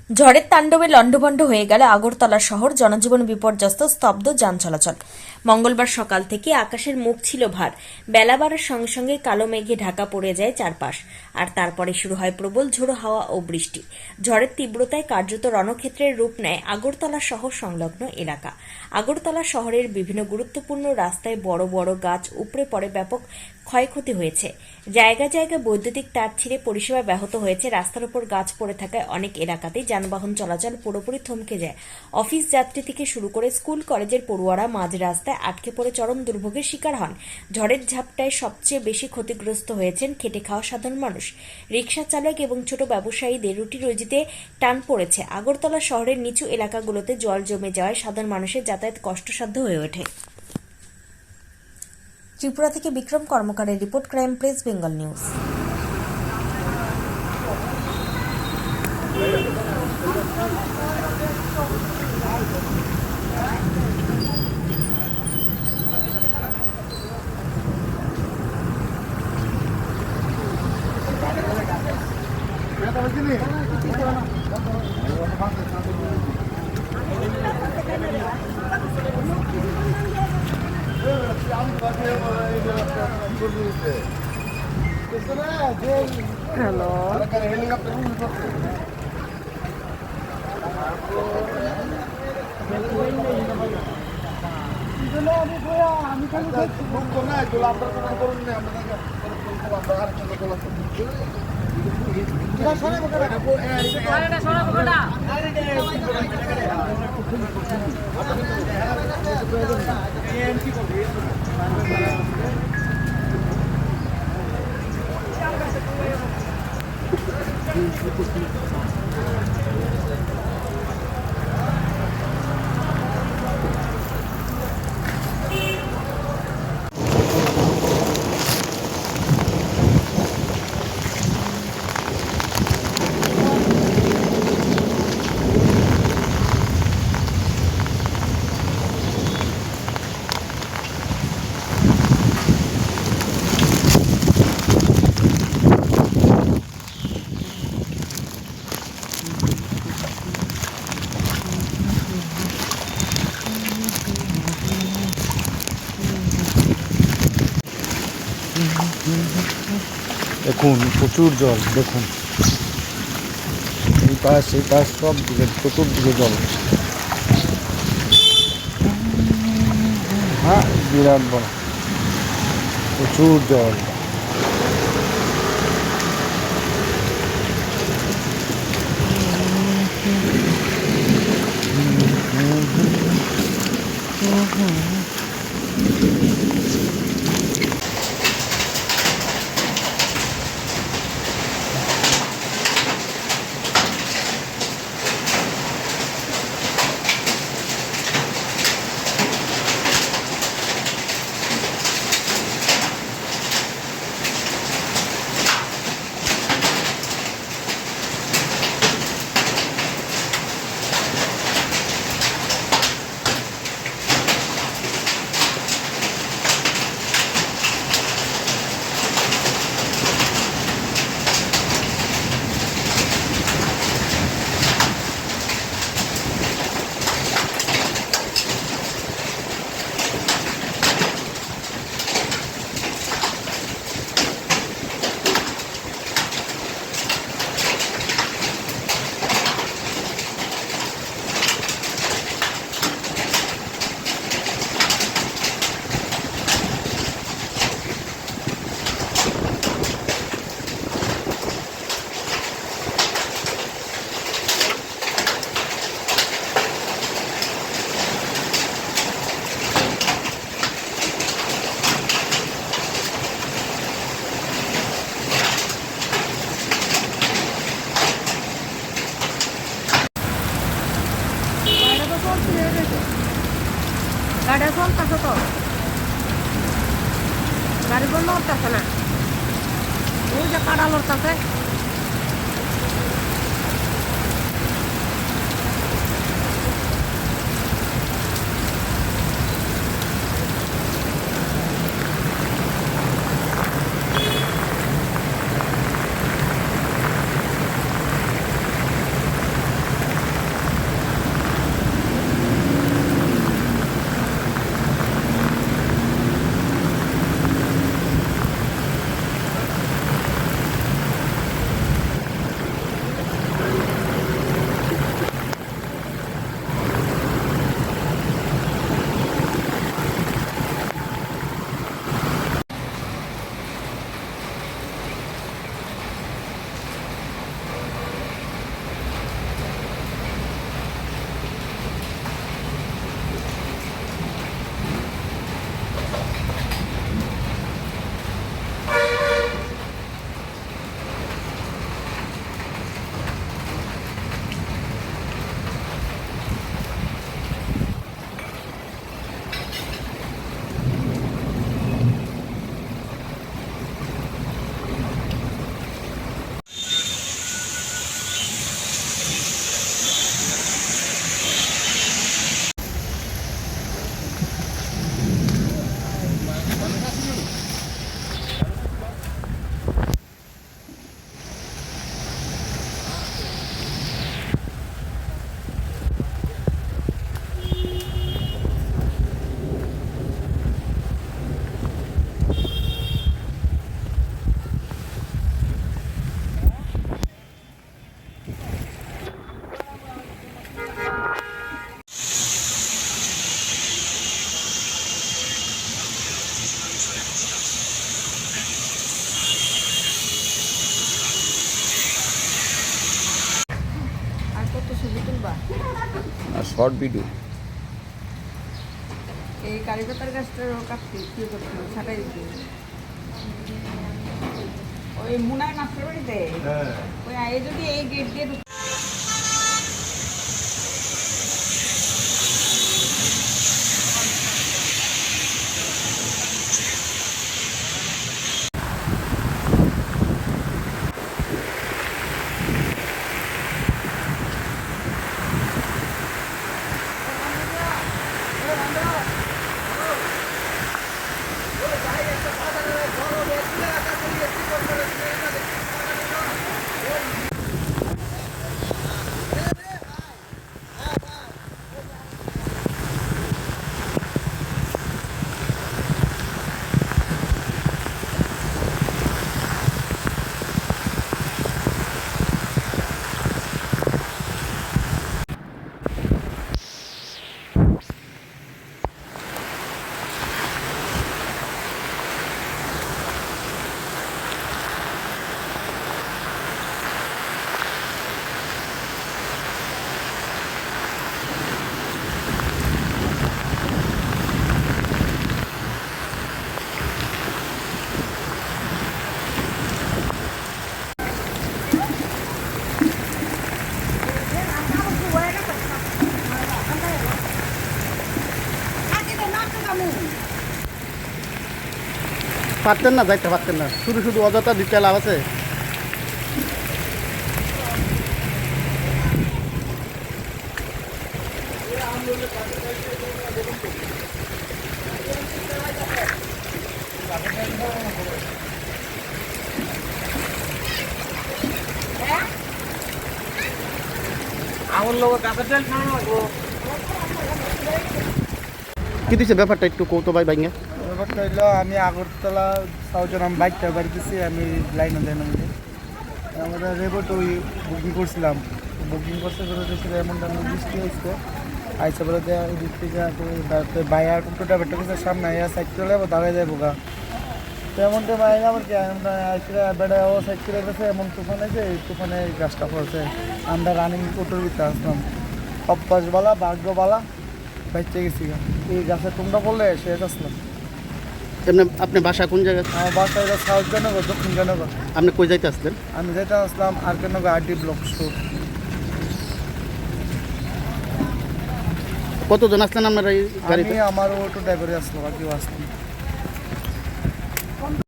ঝড়ের তাণ্ডবে লণ্ডভণ্ড হয়ে গেল আগরতলা শহর, জনজীবন বিপর্যস্ত, স্তব্ধ যান চলাচল। মঙ্গলবার সকাল থেকে আকাশের মুখ ছিল ভার। বেলা বাড়ার সঙ্গে সঙ্গে কালো মেঘে ঢাকা পড়ে যায় চারপাশ, আর তারপরে শুরু হয় প্রবল ঝোড়ো হাওয়া ও বৃষ্টি। ঝড়ের তীব্রতায় কার্যত রণক্ষেত্রের রূপ নেয় আগরতলা শহর সংলগ্ন এলাকা। আগরতলা শহরের বিভিন্ন গুরুত্বপূর্ণ রাস্তায় বড় বড় গাছ উপড়ে পড়ে, ব্যাপক ক্ষয়ক্ষতি হয়েছে। জায়গায় জায়গায় বৈদ্যুতিক তার ছিঁড়ে পরিষেবা ব্যাহত হয়েছে। রাস্তার উপর গাছ পড়ে থাকায় অনেক এলাকাতেই যানবাহন চলাচল পুরোপুরি থমকে যায়। অফিস যাত্রী থেকে শুরু করে স্কুল কলেজের পড়ুয়ারা মাঝ রাস্তায় আটকে পড়ে চরম দুর্ভোগের শিকার হন। ঝড়ের ঝাপটায় সবচেয়ে বেশি ক্ষতিগ্রস্ত হয়েছেন খেটে খাওয়া সাধারণ মানুষ। রিকশা চালক এবং ছোট ব্যবসায়ীদের রুটি রুজিতে টান পড়েছে। আগরতলা শহরের নিচু এলাকাগুলোতে জল জমে যাওয়ায় সাধারণ মানুষের যাতায়াত কষ্টসাধ্য হয়ে ওঠে। ত্রিপুরা থেকে বিক্রম কর্মকারের report, crime press Bengal news. Hello, দেখুন প্রচুর জল, দেখুন এই পাশ সব দিকে চতুর্দিকে জল। হ্যাঁ, বিরাট বড় প্রচুর জল। গাড়ি চলতেছে তো, গাড়ি বন্ধ করতেছে না, ওই যে কাটা লড়তেছে। তুলবা আর শর্ট ভিডিও এই কারিপাতার গাছটা কাটতে কি করতে ছাটাই দিতে ওই মুনার মাস্টার বাড়িতে ওই আয়ে যদি এই গেট দিয়ে পারতেন না, যাইতে পারতেন না, শুধু শুধু অযথা দিতে লাভ আছে। কি দিছে ব্যাপারটা একটু কৌতো ভাই ভাইঙ্গা। ব্যাপারটা হইলো আমি আগরতলা সাউজন বাইকটা বাড়িতেছি, আমি লাইনে যাই না আমাদের রেবট ওই বুকিং করছিলাম, বুকিং করতে করে এমনটা বৃষ্টি হয়েছে আইসা বলে দিক থেকে বাইয়ার টোটা বেটা করছে সামনে আইয়া সাইড চলে যাবো দাঁড়ায় যাবো গা তো এমনটা বাইরে আবার কি বেড়া ও সাইড চলে গেছে, এমন তুফান আছে এই তুফানে গাছটা পড়ছে, আমরা রানিং টোটোর ভিতরে আসলাম, অভ্যাসবালা ভাগ্যবালা বাইচে গেছি গা, এই গাছের টুমটা পড়লে শেষ আসলাম। এমনি আপনি বাসা কোন জায়গায়? আমার বাসা এটা সাউথ জনগর, দক্ষিণ জনগর। আপনি কই যাইতে আসলেন? আমি যেটা আসলাম আর কেন আরটি ব্লক স্টোর। কতজন আসলেন আপনার এই গাড়িতে? আমি আমার অটো ড্রাইভারে আসলাম, আর কেউ আসলাম।